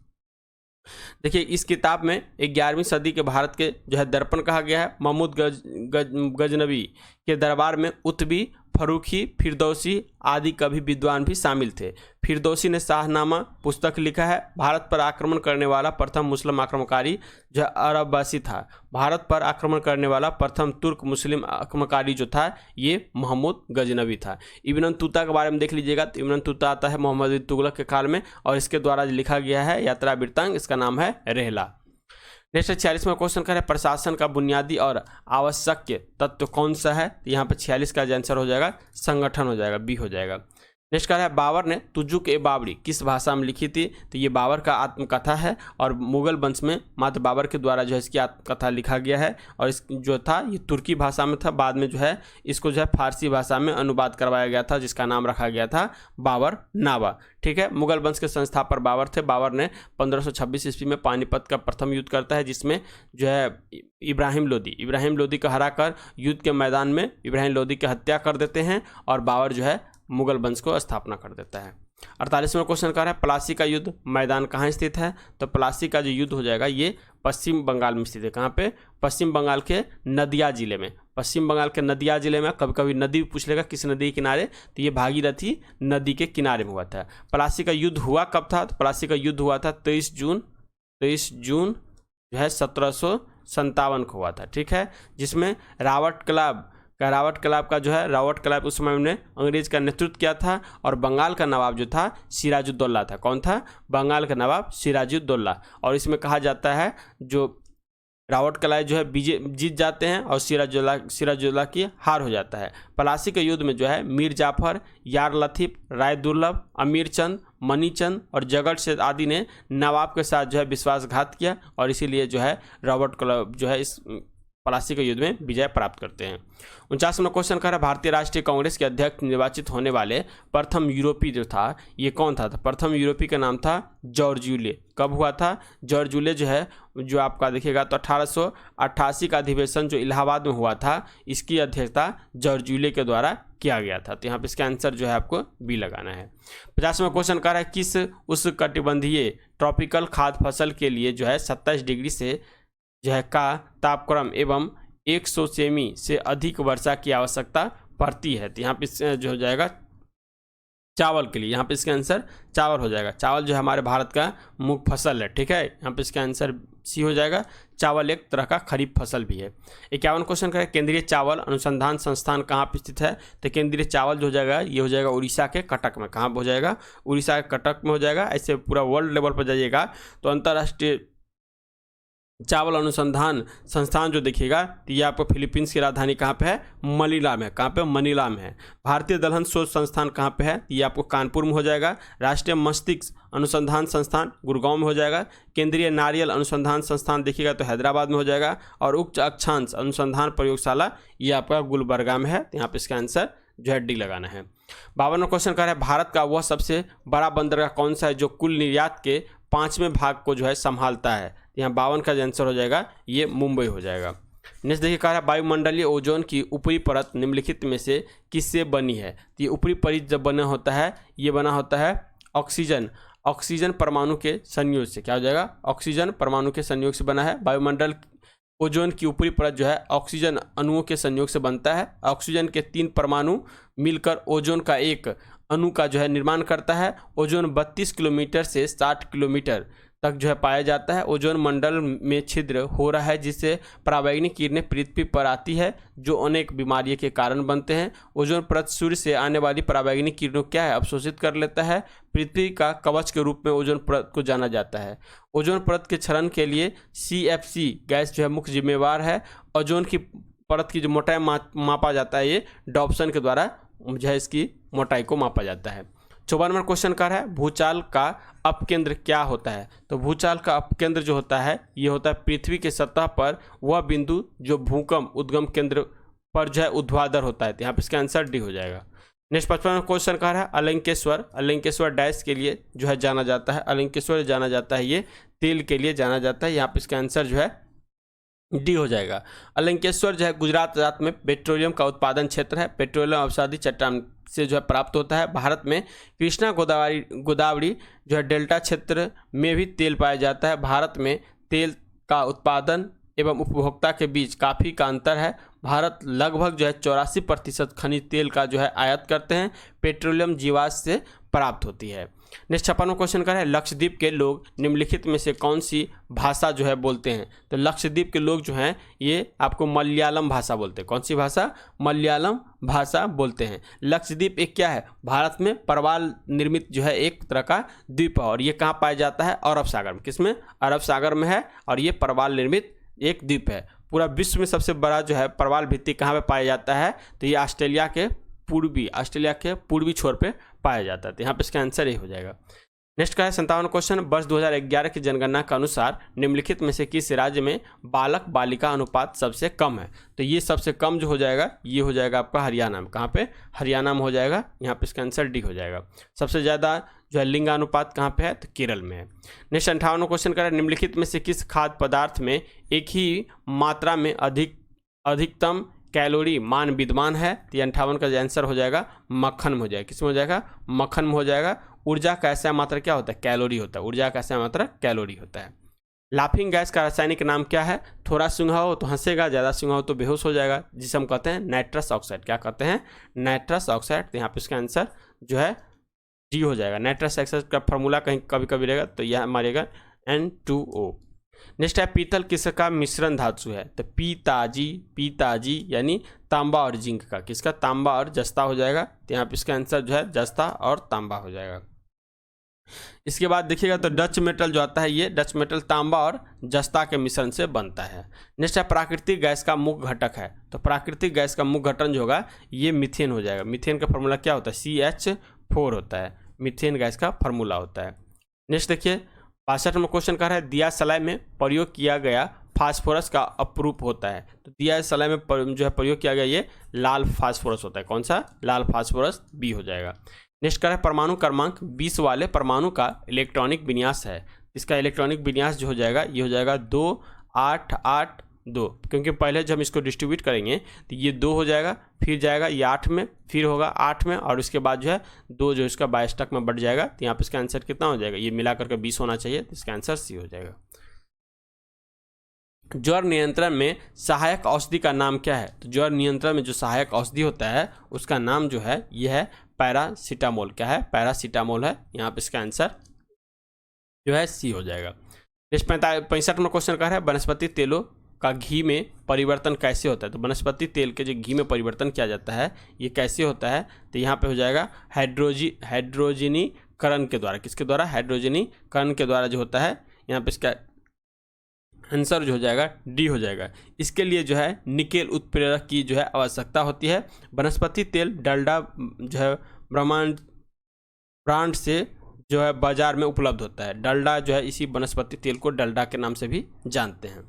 देखिए इस किताब में 11वीं सदी के भारत के जो है दर्पण कहा गया है। महमूद गजनवी के दरबार में उतबी, फरूखी, फिरदौसी आदि कवि विद्वान भी शामिल थे। फिरदौसी ने शाहनामा पुस्तक लिखा है। भारत पर आक्रमण करने वाला प्रथम मुस्लिम आक्रमणकारी जो अरबवासी था। भारत पर आक्रमण करने वाला प्रथम तुर्क मुस्लिम आक्रमणकारी जो था ये महमूद गजनवी था। इब्न तूता के बारे में देख लीजिएगा तो इब्न तूता आता है मोहम्मद बिन तुगलक के काल में और इसके द्वारा लिखा गया है यात्रा वृत्तांत, इसका नाम है रेहला। नेक्स्ट 46वां क्वेश्चन कर रहे हैं प्रशासन का बुनियादी और आवश्यक तत्व कौन सा है। तो यहाँ पर 46 का आंसर हो जाएगा संगठन हो जाएगा, बी हो जाएगा। नेक्स्ट कह रहा है बाबर ने तुजुक ए बाबरी किस भाषा में लिखी थी। तो ये बाबर का आत्मकथा है और मुगल वंश में मात्र बाबर के द्वारा जो है इसकी आत्मकथा लिखा गया है और इस जो था ये तुर्की भाषा में था। बाद में जो है इसको जो है फारसी भाषा में अनुवाद करवाया गया था जिसका नाम रखा गया था बाबर नामा, ठीक है। मुगल वंश के संस्थापक बाबर थे। बाबर ने 1526 ईस्वी में पानीपत का प्रथम युद्ध करता है जिसमें जो है इब्राहिम लोदी को हराकर युद्ध के मैदान में इब्राहिम लोदी की हत्या कर देते हैं और बाबर जो है मुगल वंश को स्थापना कर देता है। 48वां क्वेश्चन कह रहा है प्लासी का युद्ध मैदान कहाँ स्थित है। तो प्लासी का जो युद्ध हो जाएगा ये पश्चिम बंगाल में स्थित है। कहाँ पे? पश्चिम बंगाल के नदिया जिले में। पश्चिम बंगाल के नदिया जिले में कभी कभी नदी पूछ लेगा किस नदी के किनारे, तो ये भागीरथी नदी के किनारे में हुआ था। प्लासी का युद्ध हुआ कब था। तो प्लासी का युद्ध हुआ था 23 जून जो है 1757 को हुआ था, ठीक है। जिसमें रावट क्लाब उस समय ने अंग्रेज का नेतृत्व किया था और बंगाल का नवाब जो था सिराजुद्दौला था। कौन था? बंगाल का नवाब सिराजुद्दौला। और इसमें कहा जाता है जो रावट कलाय जो है जीत जाते हैं और सिराजुद्दौला की हार हो जाता है। प्लासी के युद्ध में जो है मीर जाफर, यार लतीफ, राय दुर्लभ, अमीर चंद, मनीचंद और जगत सेठ आदि ने नवाब के साथ जो है विश्वासघात किया और इसीलिए जो है रावट क्लब जो है इस प्लासी के युद्ध में विजय प्राप्त करते हैं। 49वां क्वेश्चन कह रहा है भारतीय राष्ट्रीय कांग्रेस के अध्यक्ष निर्वाचित होने वाले प्रथम यूरोपीय जो था ये कौन था। तो प्रथम यूरोपीय का नाम था जॉर्ज यूले। कब हुआ था? जॉर्ज यूले जो है जो आपका देखिएगा तो 1888 का अधिवेशन जो इलाहाबाद में हुआ था इसकी अध्यक्षता जॉर्ज यूले के द्वारा किया गया था। तो यहाँ पे इसका आंसर जो है आपको बी लगाना है। 50वां क्वेश्चन कह रहा है किस उष्णकटिबंधीय ट्रॉपिकल खाद्य फसल के लिए जो है 27 डिग्री से जो है का तापक्रम एवं 100 सेमी से अधिक वर्षा की आवश्यकता पड़ती है। तो यहाँ पे जो हो जाएगा चावल के लिए, यहाँ पे इसका आंसर चावल हो जाएगा। चावल जो है हमारे भारत का मुख्य फसल है, ठीक है। यहाँ पे इसका आंसर सी हो जाएगा। चावल एक तरह का खरीफ फसल भी है। 51 क्वेश्चन का केंद्रीय चावल अनुसंधान संस्थान कहाँ पे स्थित है। तो केंद्रीय चावल जो हो जाएगा ये हो जाएगा उड़ीसा के कटक में। कहाँ हो जाएगा? उड़ीसा के कटक में हो जाएगा। ऐसे पूरा वर्ल्ड लेवल पर जाइएगा तो अंतर्राष्ट्रीय चावल अनुसंधान संस्थान जो देखिएगा तो ये आपको फिलीपींस की राजधानी कहाँ पे है? मनीला में। कहाँ पे? मनीला में है। भारतीय दलहन शोध संस्थान कहाँ पे है? ये आपको कानपुर में हो जाएगा। राष्ट्रीय मस्तिष्क अनुसंधान संस्थान गुड़गांव में हो जाएगा। केंद्रीय नारियल अनुसंधान संस्थान देखिएगा तो हैदराबाद में हो जाएगा। और उच्च अक्षांश अनुसंधान प्रयोगशाला ये आपका गुलबर्गा में है। तो यहाँ पे इसका आंसर जो है डी लगाना है। 52वां क्वेश्चन कह रहा है भारत का वह सबसे बड़ा बंदरगाह कौन सा है जो कुल निर्यात के 5वें भाग को जो है संभालता है। यहाँ 52 का आंसर हो जाएगा ये मुंबई हो जाएगा। नेक्स्ट देखिए कह रहा है वायुमंडलीय ओजोन की ऊपरी परत निम्नलिखित में से किससे बनी है। तो ये ऊपरी परत जब बना होता है ये बना होता है ऑक्सीजन परमाणु के संयोग से। क्या हो जाएगा? ऑक्सीजन परमाणु के संयोग से बना है। वायुमंडल ओजोन की ऊपरी परत जो है ऑक्सीजन अणुओं के संयोग से बनता है। ऑक्सीजन के 3 परमाणु मिलकर ओजोन का एक अणु का जो है निर्माण करता है। ओजोन 32 किलोमीटर से 60 किलोमीटर तक जो है पाया जाता है। ओजोन मंडल में छिद्र हो रहा है जिससे पराबैंगनी किरणें पृथ्वी पर आती है जो अनेक बीमारियों के कारण बनते हैं। ओजोन परत सूर्य से आने वाली पराबैंगनी किरणों क्या है? अवशोषित कर लेता है। पृथ्वी का कवच के रूप में ओजोन परत को जाना जाता है। ओजोन परत के क्षरण के लिए CFC गैस जो है मुख्य जिम्मेवार है। ओजोन की परत की जो मोटाई मापा जाता है ये डॉप्सन के द्वारा जो है इसकी मोटाई को मापा जाता है। 54 नंबर क्वेश्चन कर है भूचाल का अपकेंद्र क्या होता है। तो भूचाल का अपकेंद्र जो होता है ये होता है पृथ्वी के सतह पर वह बिंदु जो भूकंप उद्गम केंद्र पर जो है ऊर्ध्वाधर होता है। तो यहाँ पे इसका आंसर डी हो जाएगा। नेक्स्ट 55 क्वेश्चन का है अलंकेश्वर। अलंकेश्वर डैश के लिए जो है जाना जाता है। अलंकेश्वर जाना जाता है ये तेल के लिए जाना जाता है। यहाँ पे इसका आंसर जो है डी हो जाएगा। अलंकेश्वर जो है गुजरात राज्य में पेट्रोलियम का उत्पादन क्षेत्र है। पेट्रोलियम अवसादी चट्टान से जो है प्राप्त होता है। भारत में कृष्णा गोदावरी जो है डेल्टा क्षेत्र में भी तेल पाया जाता है। भारत में तेल का उत्पादन एवं उपभोक्ता के बीच काफ़ी का अंतर है। भारत लगभग जो है 84% खनिज तेल का जो है आयात करते हैं। पेट्रोलियम जीवाश्म से प्राप्त होती है। नेक्स्ट 56वां क्वेश्चन का है लक्षद्वीप के लोग निम्नलिखित में से कौन सी भाषा जो है बोलते हैं। तो लक्षद्वीप के लोग जो हैं ये आपको मलयालम भाषा बोलते हैं। कौन सी भाषा? मलयालम भाषा बोलते हैं। लक्षद्वीप एक क्या है? भारत में परवाल निर्मित जो है एक तरह का द्वीप है और ये कहाँ पाया जाता है? अरब सागर में। किसमें? अरब सागर में है और ये परवाल निर्मित एक द्वीप है। पूरा विश्व में सबसे बड़ा जो है परवाल भित्ति कहाँ पे पाया जाता है? तो ये ऑस्ट्रेलिया के पूर्वी छोर पे पाया जाता है। तो यहाँ पे इसका आंसर ये हो जाएगा। नेक्स्ट का है 57वां क्वेश्चन वर्ष 2011 की जनगणना के अनुसार निम्नलिखित में से किस राज्य में बालक बालिका अनुपात सबसे कम है। तो ये सबसे कम जो हो जाएगा ये हो जाएगा आपका हरियाणा में। कहाँ पे? हरियाणा में हो जाएगा। यहाँ पे इसका आंसर डी हो जाएगा। सबसे ज़्यादा जो है लिंगानुपात कहाँ पे है? तो केरल में है। नेक्स्ट 58वां क्वेश्चन का है निम्नलिखित में से किस खाद्य पदार्थ में एक ही मात्रा में अधिकतम कैलोरी मान विद्यमान है। तो 58 का आंसर हो जाएगा मक्खन में हो जाएगा। किस में हो जाएगा? मक्खन में हो जाएगा। ऊर्जा का ऐसा मात्रा क्या होता है? कैलोरी होता है। ऊर्जा का ऐसा मात्रा कैलोरी होता है। लाफिंग गैस का रासायनिक नाम क्या है? थोड़ा सूंघा हो तो हंसेगा, ज़्यादा सूंघा हो तो बेहोश हो जाएगा, जिसे हम कहते हैं नाइट्रस ऑक्साइड। क्या कहते हैं? Nitrous oxide. तो यहाँ पे इसका आंसर जो है डी हो जाएगा। नाइट्रस ऑक्साइड का फॉर्मूला कहीं कभी कभी रहेगा तो यह मारेगा N2O। नेक्स्ट है पीतल किसका मिश्रण धातु है। तो पीताजी यानी तांबा और जिंक का। किसका? तांबा और जस्ता हो जाएगा। तो यहाँ पे इसका आंसर जो है जस्ता और तांबा हो जाएगा। इसके बाद देखिएगा तो डच मेटल जो आता है ये डच मेटल तांबा और जस्ता के मिश्रण से बनता है। नेक्स्ट है प्राकृतिक गैस का मुख्य घटक है। तो प्राकृतिक गैस का मुख्य घटक जो होगा ये मीथेन हो जाएगा। मीथेन का फॉर्मूला क्या होता है? CH4 होता है। मीथेन गैस का फॉर्मूला होता है। नेक्स्ट देखिए 62 नंबर क्वेश्चन का है दिया सलाई में प्रयोग किया गया फास्फोरस का अपरूप होता है। तो दिया सलाई में जो है प्रयोग किया गया ये लाल फास्फोरस होता है। कौन सा? लाल फास्फोरस बी हो जाएगा। नेक्स्ट का है परमाणु क्रमांक 20 वाले परमाणु का इलेक्ट्रॉनिक विन्यास है। इसका इलेक्ट्रॉनिक विन्यास जो हो जाएगा ये हो जाएगा 2882, क्योंकि पहले जब हम इसको डिस्ट्रीब्यूट करेंगे तो ये 2 हो जाएगा, फिर जाएगा ये 8 में, फिर होगा 8 में और उसके बाद जो है 2 जो इसका 22 तक में बढ़ जाएगा। तो यहाँ पे इसका आंसर कितना हो जाएगा? ये मिला करके 20 होना चाहिए। तो इसका आंसर सी हो जाएगा। ज्वर नियंत्रण में सहायक औषधि का नाम क्या है? तो ज्वर नियंत्रण में जो सहायक औषधि होता है उसका नाम जो है यह है पैरासीटामोल। क्या है? पैरासीटामोल है। यहाँ पे इसका आंसर जो है सी हो जाएगा। नेक्स्ट 65 में क्वेश्चन का है वनस्पति तेलों का घी में परिवर्तन कैसे होता है। तो वनस्पति तेल के जो घी में परिवर्तन किया जाता है ये कैसे होता है? तो यहाँ पे हो जाएगा हाइड्रोजनीकरण के द्वारा। किसके द्वारा? हाइड्रोजनीकरण के द्वारा जो होता है। यहाँ पे इसका आंसर जो हो जाएगा डी हो जाएगा। इसके लिए जो है निकेल उत्प्रेरक की जो है आवश्यकता होती है। वनस्पति तेल डलडा जो है ब्रांड से जो है बाजार में उपलब्ध होता है। डलडा जो है इसी वनस्पति तेल को डलडा के नाम से भी जानते हैं।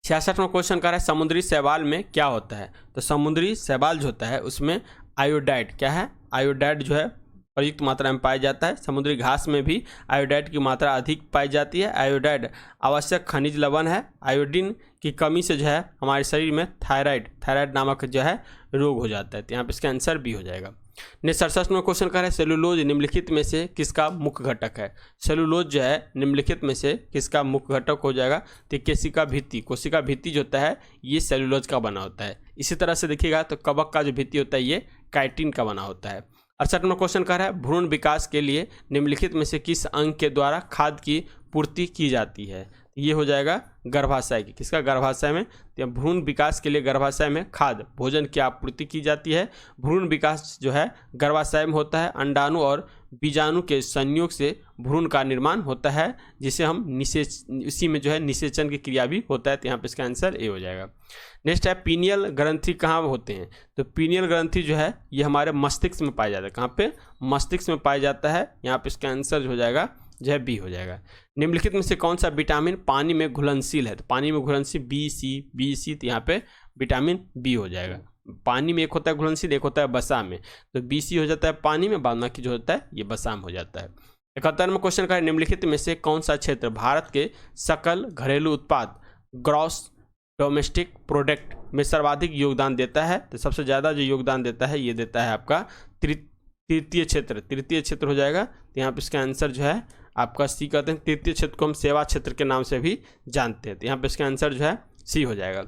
66वां क्वेश्चन का है समुद्री शैवाल में क्या होता है। तो समुद्री शैवाल जो होता है उसमें आयोडाइड क्या है? आयोडाइड जो है प्रयुक्त मात्रा में पाया जाता है। समुद्री घास में भी आयोडाइड की मात्रा अधिक पाई जाती है। आयोडाइड आवश्यक खनिज लवण है। आयोडीन की कमी से जो है हमारे शरीर में थायराइड नामक जो है रोग हो जाता है। तो यहाँ पे इसका आंसर बी हो जाएगा। नेक्स्ट 67वां क्वेश्चन का है सेलुलोज निम्नलिखित में से किसका मुख्य घटक है। सेलुलोज जो है निम्नलिखित में से किसका मुख्य घटक हो जाएगा। तो कोशिका भित्ति जो होता है ये सेलुलोज का बना होता है। इसी तरह से देखिएगा तो कवक का जो भित्ति होता है ये काइटिन का बना होता है। 68वां क्वेश्चन का है भ्रूण विकास के लिए निम्नलिखित में से किस अंग के द्वारा खाद्य की पूर्ति की जाती है। ये हो जाएगा गर्भाशय की। किसका? गर्भाशय में। तो भ्रूण विकास के लिए गर्भाशय में खाद्य भोजन की आपूर्ति की जाती है। भ्रूण विकास जो है गर्भाशय में होता है। अंडाणु और बीजाणु के संयोग से भ्रूण का निर्माण होता है, जिसे हम इसी में जो है निषेचन की क्रिया भी होता है। तो यहाँ पे इसका आंसर ए हो जाएगा। नेक्स्ट है पीनियल ग्रंथि कहाँ होते हैं? तो पीनियल ग्रंथि जो है ये हमारे मस्तिष्क में पाया जाता है। कहाँ पे? मस्तिष्क में पाया जाता है। यहाँ पे इसका आंसर जो हो जाएगा जो है बी हो जाएगा। निम्नलिखित में से कौन सा विटामिन पानी में घुलनशील है? तो पानी में घुलनशील बी सी, तो यहाँ पे विटामिन बी हो जाएगा। पानी में एक होता है घुलनशील, एक होता है बसा में, तो बी सी हो जाता है पानी में, बाद की जो होता है ये बसाम हो जाता है। 71वां क्वेश्चन का है निम्नलिखित में से कौन सा क्षेत्र भारत के सकल घरेलू उत्पाद ग्रॉस डोमेस्टिक प्रोडक्ट में सर्वाधिक योगदान देता है? तो सबसे ज़्यादा जो योगदान देता है ये देता है आपका तृतीय क्षेत्र हो जाएगा। तो यहाँ पे इसका आंसर जो है आपका सी कहते हैं। तृतीय क्षेत्र को हम सेवा क्षेत्र के नाम से भी जानते हैं। तो यहाँ पे इसका आंसर जो है सी हो जाएगा।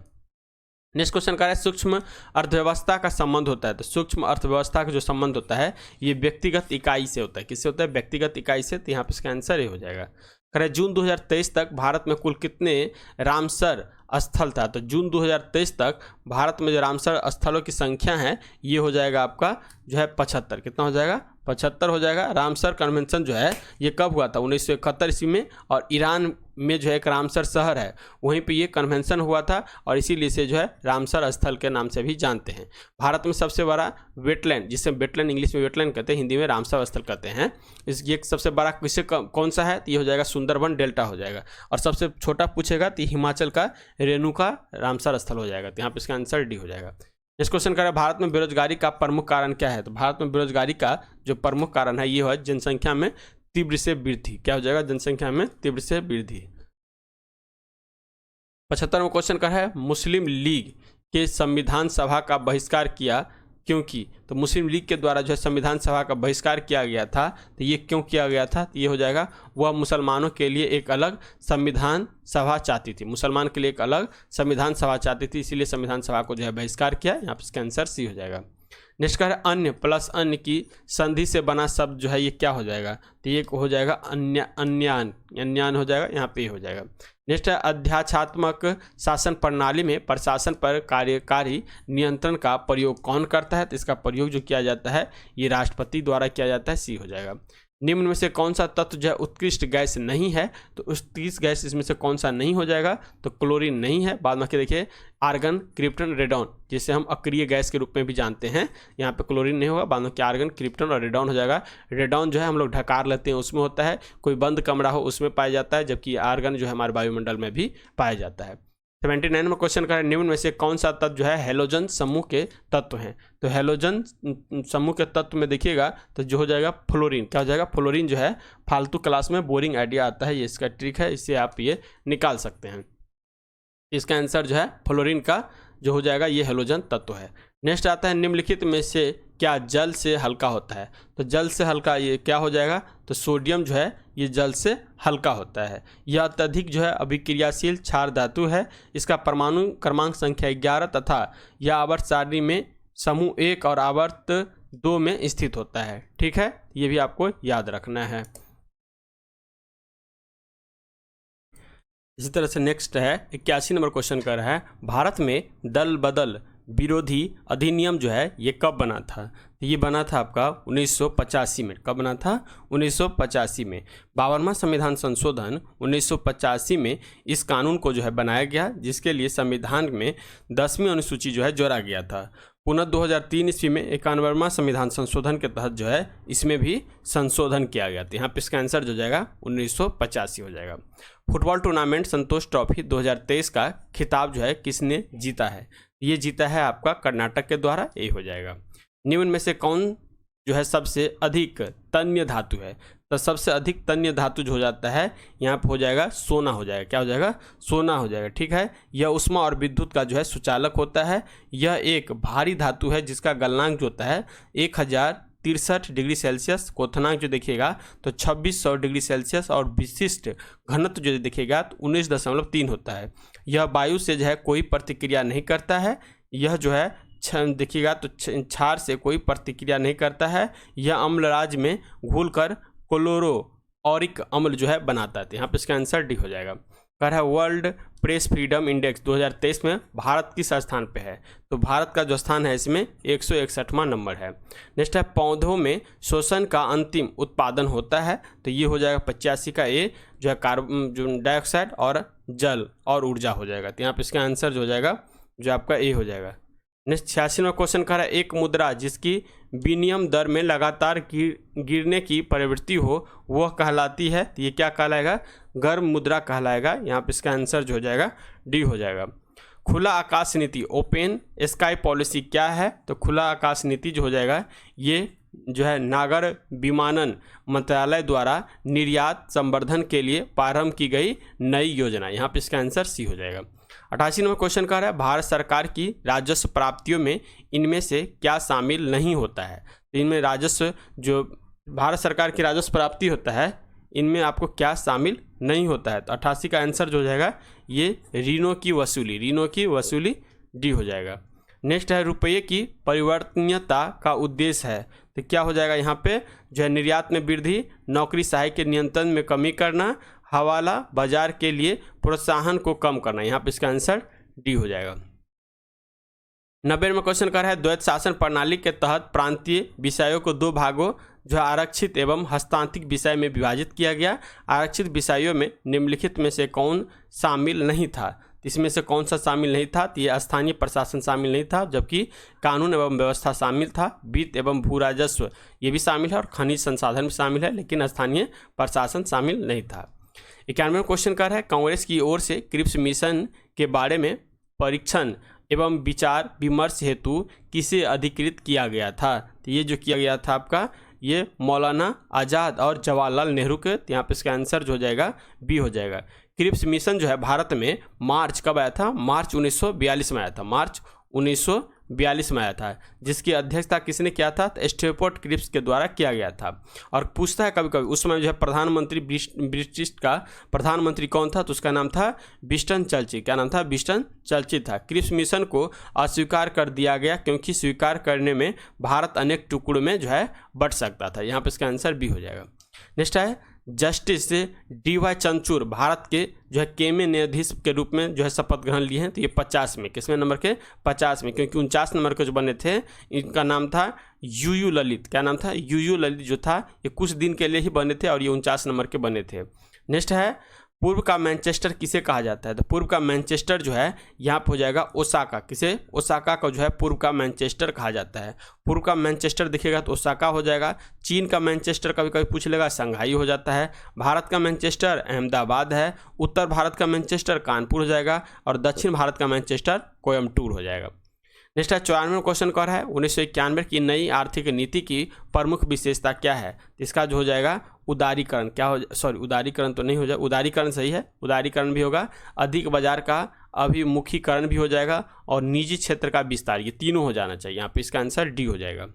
नेक्स्ट क्वेश्चन का है सूक्ष्म अर्थव्यवस्था का संबंध होता है। तो सूक्ष्म अर्थव्यवस्था का जो संबंध होता है ये व्यक्तिगत इकाई से होता है। किससे होता है? व्यक्तिगत इकाई से। तो यहाँ पे इसका आंसर ये हो जाएगा। कह रहे जून 2023 तक भारत में कुल कितने रामसर स्थल था? तो जून 2023 तक भारत में जो रामसर स्थलों की संख्या है ये हो जाएगा आपका जो है 75। कितना हो जाएगा? 75 हो जाएगा। रामसर कन्वेंशन जो है ये कब हुआ था? 1971 ईस्वी में, और ईरान में जो है एक रामसर शहर है वहीं पे ये कन्वेंशन हुआ था, और इसीलिए इसे जो है रामसर स्थल के नाम से भी जानते हैं। भारत में सबसे बड़ा वेटलैंड, जिसे वेटलैंड इंग्लिश में वेटलैंड कहते हैं, हिंदी में रामसर स्थल कहते हैं, ये सबसे बड़ा किससे कौन सा है? तो ये हो जाएगा सुंदरबन डेल्टा हो जाएगा। और सबसे छोटा पूछेगा तो हिमाचल का रेणुका रामसर स्थल हो जाएगा। तो यहाँ पे इसका आंसर डी हो जाएगा। इस क्वेश्चन का भारत में बेरोजगारी का प्रमुख कारण क्या है? तो भारत में बेरोजगारी का जो प्रमुख कारण है ये है जनसंख्या में तीव्र से वृद्धि। क्या हो जाएगा? जनसंख्या में तीव्र से वृद्धि। 75वां क्वेश्चन का है मुस्लिम लीग के संविधान सभा का बहिष्कार किया क्योंकि? तो मुस्लिम लीग के द्वारा जो है संविधान सभा का बहिष्कार किया गया था, तो ये क्यों किया गया था? तो ये हो जाएगा वह मुसलमानों के लिए एक अलग संविधान सभा चाहती थी। मुसलमान के लिए एक अलग संविधान सभा चाहती थी, इसीलिए संविधान सभा को जो है बहिष्कार किया। यहाँ पर इसका आंसर सी हो जाएगा। नेक्स्ट का है अन्य प्लस अन्य की संधि से बना शब्द जो है ये क्या हो जाएगा? तो ये हो जाएगा अन्यान हो जाएगा। यहाँ पे हो जाएगा। नेक्स्ट है अध्यात्मात्मक शासन प्रणाली में प्रशासन पर कार्यकारी नियंत्रण का प्रयोग कौन करता है? तो इसका प्रयोग जो किया जाता है ये राष्ट्रपति द्वारा किया जाता है। सी हो जाएगा। निम्न में से कौन सा तत्व जो है उत्कृष्ट गैस नहीं है? तो उत्कृष्ट गैस इसमें से कौन सा नहीं हो जाएगा? तो क्लोरीन नहीं है। बाद में देखिए आर्गन, क्रिप्टन, रेडॉन, जिसे हम अक्रिय गैस के रूप में भी जानते हैं, यहाँ पे क्लोरीन नहीं होगा। बाद में आर्गन, क्रिप्टन और रेडॉन हो जाएगा। रेडॉन जो है हम लोग ढकार लेते हैं उसमें होता है, कोई बंद कमरा हो उसमें पाया जाता है, जबकि आर्गन जो है हमारे वायुमंडल में भी पाया जाता है। 79वां क्वेश्चन का है निम्न में से कौन सा तत्व जो है हेलोजन समूह के तत्व हैं? तो हेलोजन समूह के तत्व में देखिएगा तो जो हो जाएगा फ्लोरीन। क्या हो जाएगा? फ्लोरीन जो है फालतू क्लास में बोरिंग आइडिया आता है, ये इसका ट्रिक है, इससे आप ये निकाल सकते हैं। इसका आंसर जो है फ्लोरीन का जो हो जाएगा ये हेलोजन तत्व है। नेक्स्ट आता है निम्नलिखित में से क्या जल से हल्का होता है? तो जल से हल्का ये क्या हो जाएगा? तो सोडियम जो है ये जल से हल्का होता है। यह अत्यधिक जो है अभिक्रियाशील क्षार धातु है। इसका परमाणु क्रमांक संख्या 11 तथा यह आवर्त सारणी में समूह 1 और आवर्त 2 में स्थित होता है। ठीक है, ये भी आपको याद रखना है। इसी तरह से नेक्स्ट है 81 नंबर क्वेश्चन कर रहा है भारत में दल बदल विरोधी अधिनियम जो है ये कब बना था? तो ये बना था आपका 1985 में। कब बना था? 1985 में। 52वां संविधान संशोधन 1985 में इस कानून को जो है बनाया गया, जिसके लिए संविधान में 10वीं अनुसूची जो है जोड़ा गया था। पुनः 2003 ईस्वी में 91वां संविधान संशोधन के तहत जो है इसमें भी संशोधन किया गया था। यहाँ पे इसका आंसर जो जाएगा 1985 हो जाएगा। फुटबॉल टूर्नामेंट संतोष ट्रॉफी 2023 का खिताब जो है किसने जीता है? ये जीता है आपका कर्नाटक के द्वारा, ये हो जाएगा। निम्न में से कौन जो है सबसे अधिक तन्य धातु है? तो सबसे अधिक तन्य धातु जो हो जाता है यहाँ पे हो जाएगा सोना हो जाएगा। क्या हो जाएगा? सोना हो जाएगा। ठीक है, यह ऊष्मा और विद्युत का जो है सुचालक होता है। यह एक भारी धातु है जिसका गलनांक जो होता है 1063 डिग्री सेल्सियस, क्वथनांक जो देखिएगा तो 2600 डिग्री सेल्सियस और विशिष्ट घनत्व जो देखिएगा तो 19.3 होता है। यह वायु से जो है कोई प्रतिक्रिया नहीं करता है। यह जो है देखिएगा तो क्षार से कोई प्रतिक्रिया नहीं करता है। यह अम्लराज में घुलकर क्लोरो ऑरिक अम्ल जो है बनाता है। यहाँ पे इसका आंसर डी हो जाएगा। कह रहा है वर्ल्ड प्रेस फ्रीडम इंडेक्स 2023 में भारत किस स्थान पे है, तो भारत का जो स्थान है इसमें 161वां नंबर है। नेक्स्ट है पौधों में श्वसन का अंतिम उत्पादन होता है, तो ये हो जाएगा 85 का ए, जो है कार्बन जो डाइऑक्साइड और जल और ऊर्जा हो जाएगा। तो यहाँ पे इसका आंसर जो हो जाएगा जो आपका ए हो जाएगा। नेक्स्ट 86वां क्वेश्चन कह रहा है एक मुद्रा जिसकी विनिमय दर में लगातार गिरने की प्रवृत्ति हो वह कहलाती है, तो ये क्या कहलाएगा, गर्म मुद्रा कहलाएगा। यहाँ पे इसका आंसर जो हो जाएगा डी हो जाएगा। खुला आकाश नीति ओपन स्काई पॉलिसी क्या है, तो खुला आकाश नीति जो हो जाएगा ये जो है नागर विमानन मंत्रालय द्वारा निर्यात संवर्धन के लिए प्रारंभ की गई नई योजना। यहाँ पे इसका आंसर सी हो जाएगा। 88 नंबर क्वेश्चन कह रहा है भारत सरकार की राजस्व प्राप्तियों में इनमें से क्या शामिल नहीं होता है, तो इनमें राजस्व जो भारत सरकार की राजस्व प्राप्ति होता है इनमें आपको क्या शामिल नहीं होता है, तो 88 का आंसर जो हो जाएगा ये ऋणों की वसूली डी हो जाएगा। नेक्स्ट है रुपये की परिवर्तनीयता का उद्देश्य है, तो क्या हो जाएगा यहाँ पे जो है निर्यात में वृद्धि, नौकरीशाही के नियंत्रण में कमी करना, हवाला बाजार के लिए प्रोत्साहन को कम करना। यहाँ पे इसका आंसर डी हो जाएगा। 90 में क्वेश्चन कर रहा है द्वैत शासन प्रणाली के तहत प्रांतीय विषयों को दो भागों जो आरक्षित एवं हस्तांतरित विषय में विभाजित किया गया। आरक्षित विषयों में निम्नलिखित में से कौन शामिल नहीं था, इसमें से कौन सा शामिल नहीं था, तो ये स्थानीय प्रशासन शामिल नहीं था, जबकि कानून एवं व्यवस्था शामिल था, वित्त एवं भू राजस्व ये भी शामिल है और खनिज संसाधन भी शामिल है, लेकिन स्थानीय प्रशासन शामिल नहीं था। 91 क्वेश्चन कर है कांग्रेस की ओर से क्रिप्स मिशन के बारे में परीक्षण एवं विचार विमर्श हेतु किसे अधिकृत किया गया था, तो ये जो किया गया था आपका ये मौलाना आज़ाद और जवाहरलाल नेहरू के, तो यहाँ पे इसका आंसर जो हो जाएगा बी हो जाएगा। क्रिप्स मिशन जो है भारत में मार्च कब आया था, मार्च 1942 में आया था, मार्च 1942 में आया था, जिसकी अध्यक्षता किसने किया था, तो स्टेफोर्ड क्रिप्स के द्वारा किया गया था। और पूछता है कभी कभी उस समय जो है प्रधानमंत्री ब्रिटिश का प्रधानमंत्री कौन था, तो उसका नाम था विंस्टन चर्चिल। क्या नाम था, विंस्टन चर्चिल था। क्रिप्स मिशन को अस्वीकार कर दिया गया क्योंकि स्वीकार करने में भारत अनेक टुकड़ों में जो है बंट सकता था। यहाँ पर इसका आंसर बी हो जाएगा। नेक्स्ट है जस्टिस डी.वाई. चंद्रचूड़ भारत के जो है केमे न्यायाधीश के रूप में जो है शपथ ग्रहण लिए हैं, तो ये 50 में, किसमें नंबर के 50 में, क्योंकि 49 नंबर के जो बने थे इनका नाम था यू ललित। क्या नाम था, यू ललित जो था ये कुछ दिन के लिए ही बने थे और ये 49 नंबर के बने थे। नेक्स्ट है पूर्व का मैनचेस्टर किसे कहा जाता है, तो पूर्व का मैनचेस्टर जो है यहाँ पे हो जाएगा ओसाका। किसे, ओसाका को जो है पूर्व का मैनचेस्टर कहा जाता है। पूर्व का मैनचेस्टर दिखेगा तो ओसाका हो जाएगा। चीन का मैनचेस्टर कभी कभी पूछ लेगा, शंघाई हो जाता है। भारत का मैनचेस्टर अहमदाबाद है। उत्तर भारत का मैनचेस्टर कानपुर हो जाएगा और दक्षिण भारत का मैनचेस्टर कोयम्बटूर हो जाएगा। नेक्स्ट है 94 क्वेश्चन कर है 1991 की नई आर्थिक नीति की प्रमुख विशेषता क्या है, इसका जो हो जाएगा उदारीकरण। क्या हो, सॉरी उदारीकरण तो नहीं हो जाएगा, उदारीकरण सही है, उदारीकरण भी होगा, अधिक बाजार का अभिमुखीकरण भी हो जाएगा और निजी क्षेत्र का विस्तार, ये तीनों हो जाना चाहिए। यहाँ पे इसका आंसर डी हो जाएगा।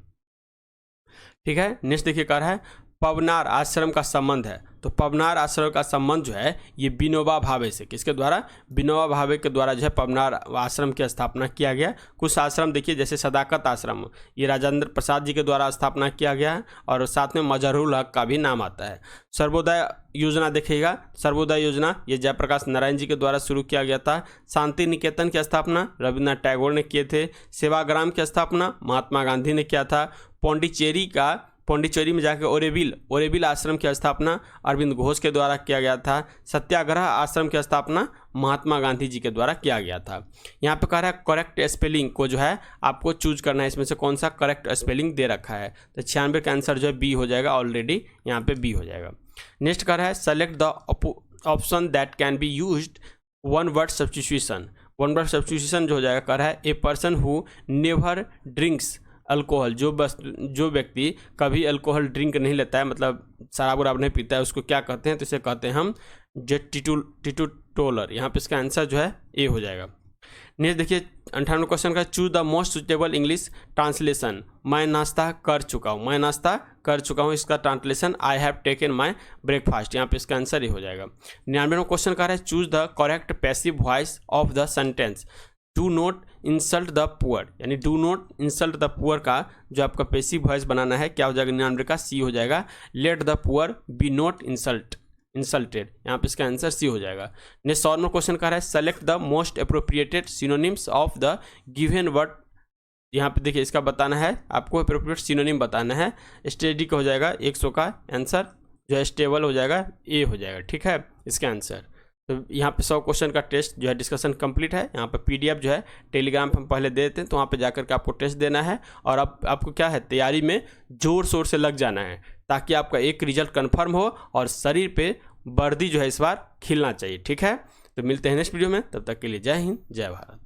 ठीक है। नेक्स्ट देखिए कह रहा है पवनार आश्रम का संबंध है, तो पवनार आश्रम का संबंध जो है ये विनोबा भावे से, किसके द्वारा, विनोबा भावे के द्वारा जो है पवनार आश्रम की स्थापना किया गया। कुछ आश्रम देखिए जैसे सदाकत आश्रम, ये राजेंद्र प्रसाद जी के द्वारा स्थापना किया गया है और साथ में मजहरुल हक का भी नाम आता है। सर्वोदय योजना देखिएगा, सर्वोदय योजना ये जयप्रकाश नारायण जी के द्वारा शुरू किया गया था। शांति निकेतन की स्थापना रविन्द्रनाथ टैगोर ने किए थे। सेवाग्राम की स्थापना महात्मा गांधी ने किया था। पौंडीचेरी में जाकर ओरेविल आश्रम की स्थापना अरविंद घोष के द्वारा किया गया था। सत्याग्रह आश्रम की स्थापना महात्मा गांधी जी के द्वारा किया गया था। यहाँ पे कह रहा है करेक्ट स्पेलिंग को जो है आपको चूज करना है, इसमें से कौन सा करेक्ट स्पेलिंग दे रखा है, तो 96 का आंसर जो है बी हो जाएगा, ऑलरेडी यहाँ पे बी हो जाएगा। नेक्स्ट कह रहा है select the option that can be used one word substitution. One word substitution जो हो जाएगा कह रहा है a person who never drinks alcohol, जो व्यक्ति कभी अल्कोहल ड्रिंक नहीं लेता है, मतलब शराब वराब नहीं पीता है, उसको क्या कहते हैं, तो इसे कहते हैं हम टिटुटोलर। यहाँ पे इसका आंसर जो है ए हो जाएगा। नेक्स्ट देखिए 58 क्वेश्चन का choose the most suitable English translation. मैं नाश्ता कर चुका हूँ, इसका translation I have taken my breakfast. यहाँ पे इसका आंसर ए हो जाएगा। 99 क्वेश्चन का है choose the correct passive voice of the sentence do not insult the poor, यानी do not insult the poor का जो आपका पैसिव वॉइस बनाना है क्या हो जाएगा 99 का सी हो जाएगा। Let the poor be not insult, insulted, यहाँ पे इसका आंसर सी हो जाएगा। नेक्स्ट नॉर्मल क्वेश्चन कह रहा है select the most appropriated synonyms of the given word. यहाँ पे देखिए इसका बताना है आपको, अप्रोप्रिएट सिनोनिम बताना है। स्टेडी का हो जाएगा 100 का आंसर, जो है स्टेबल हो जाएगा ए हो जाएगा, ठीक है इसका आंसर। तो यहाँ पे 100 क्वेश्चन का टेस्ट जो है डिस्कशन कंप्लीट है। यहाँ पे पीडीएफ जो है टेलीग्राम पे हम पहले दे देते हैं, तो वहाँ पे जाकर के आपको टेस्ट देना है और अब आपको क्या है तैयारी में जोर शोर से लग जाना है, ताकि आपका एक रिजल्ट कन्फर्म हो और शरीर पे वर्दी जो है इस बार खिलना चाहिए, ठीक है। तो मिलते हैं नेक्स्ट वीडियो में, तब तक के लिए जय हिंद जय भारत।